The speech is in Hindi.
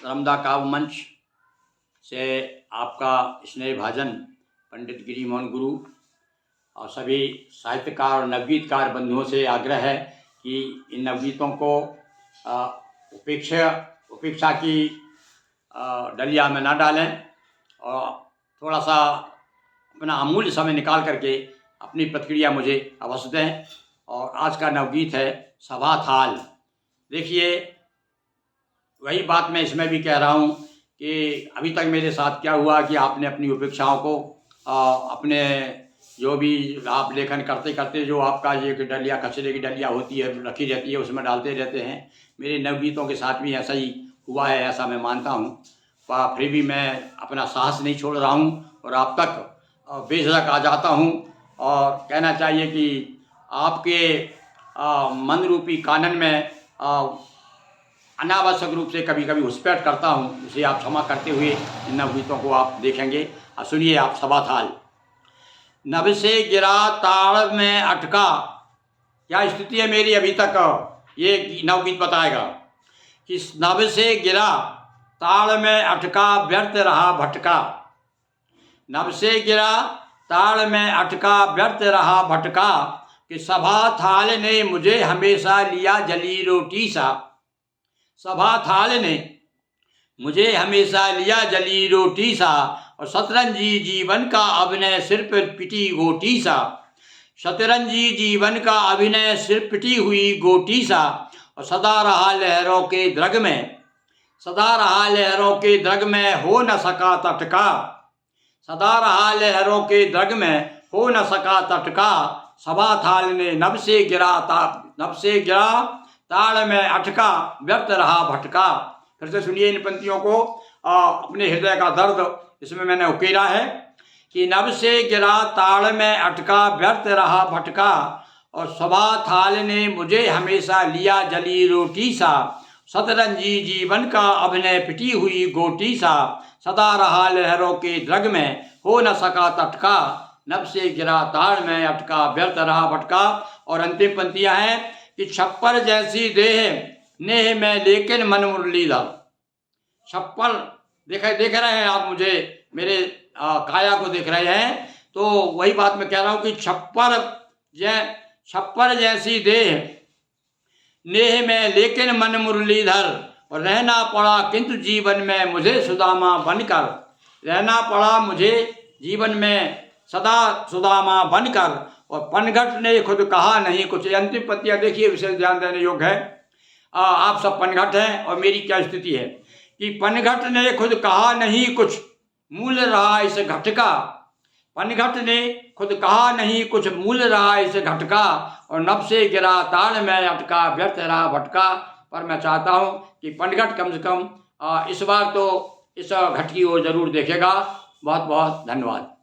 रमदा काव्य मंच से आपका स्नेह भाजन पंडित गिरी मोहन गुरु और सभी साहित्यकार और नवगीतकार बंधुओं से आग्रह है कि इन नवगीतों को उपेक्षा की डलिया में ना डालें और थोड़ा सा अपना अमूल्य समय निकाल करके अपनी प्रतिक्रिया मुझे अवश्य दें। और आज का नवगीत है सभा थाल। देखिए, वही बात मैं इसमें भी कह रहा हूँ कि अभी तक मेरे साथ क्या हुआ कि आपने अपनी उपेक्षाओं को अपने जो भी आप लेखन करते करते जो आपका ये डलिया कचरे की डलिया होती है रखी रहती है उसमें डालते रहते हैं। मेरे नवगीतों के साथ भी ऐसा ही हुआ है, ऐसा मैं मानता हूँ। पर फिर भी मैं अपना साहस नहीं छोड़ रहा हूँ और आप तक बेझिझक आ जाता हूँ और कहना चाहिए कि आपके मन रूपी कानन में अनावश्यक रूप से कभी कभी घुसपैठ करता हूँ, उसे आप क्षमा करते हुए इन नवगीतों को आप देखेंगे। सुनिए आप सभा थाल। नभ से गिरा ताड़ में अटका, क्या स्थिति है मेरी अभी तक, ये नवगीत बताएगा कि नभ से गिरा ताड़ में अटका व्यर्थ रहा भटका। नभ से गिरा ताड़ में अटका व्यर्थ रहा भटका कि सभा थाल ने मुझे हमेशा लिया जली रोटी सा। सभा थाल ने मुझे हमेशा लिया जली रोटी सा और शतरंजी जीवन का अभिनय सिर पर पिटी गोटी सा। शतरंजी जीवन का अभिनय सिर पिटी हुई गोटी सा और सदा रहा लहरों के द्रग में, सदा रहा लहरों के द्रग में हो न सका तटका। सदा रहा लहरों के द्रग में हो न सका तटका। सभा थाल ने नभ से गिरा ताड़ में अटका व्यर्थ रहा भटका। फिर से सुनिए इन पंक्तियों को, अपने हृदय का दर्द इसमें मैंने उकेरा है कि नभ से गिरा ताड़ में अटका व्यर्थ रहा भटका और सभा थाल ने मुझे हमेशा लिया जली रोटी सा। शतरंजी जीवन का अभिनय पिटी हुई गोटी सा सदा रहा लहरों के द्रग में हो न सका तटका। नभ से गिरा ताड़ में अटका व्यर्थ रहा भटका। और अंतिम पंक्तियां हैं कि छप्पर जैसी देह नेह में लेकिन मन मुरलीधर। छप्पर देख रहे हैं आप, मुझे मेरे काया को देख रहे हैं, तो वही बात मैं कह रहा हूँ कि छप्पर जैसी देह नेह में लेकिन मन मुरलीधर और रहना पड़ा किंतु जीवन में मुझे सुदामा बनकर। रहना पड़ा मुझे जीवन में सदा सुदामा बनकर और पनघट ने खुद कहा नहीं कुछ। अंतिम पंक्तियां देखिए, विशेष ध्यान देने योग्य है। आप सब पनघट हैं और मेरी क्या स्थिति है कि पनघट ने खुद कहा नहीं कुछ मूल रहा इस घट का। पनघट ने खुद कहा नहीं कुछ मूल रहा इस घट का और नभ से गिरा ताड़ में अटका व्यर्थ रहा भटका। पर मैं चाहता हूँ कि पनघट कम से कम इस बार तो इस घट की ओर जरूर देखेगा। बहुत बहुत धन्यवाद।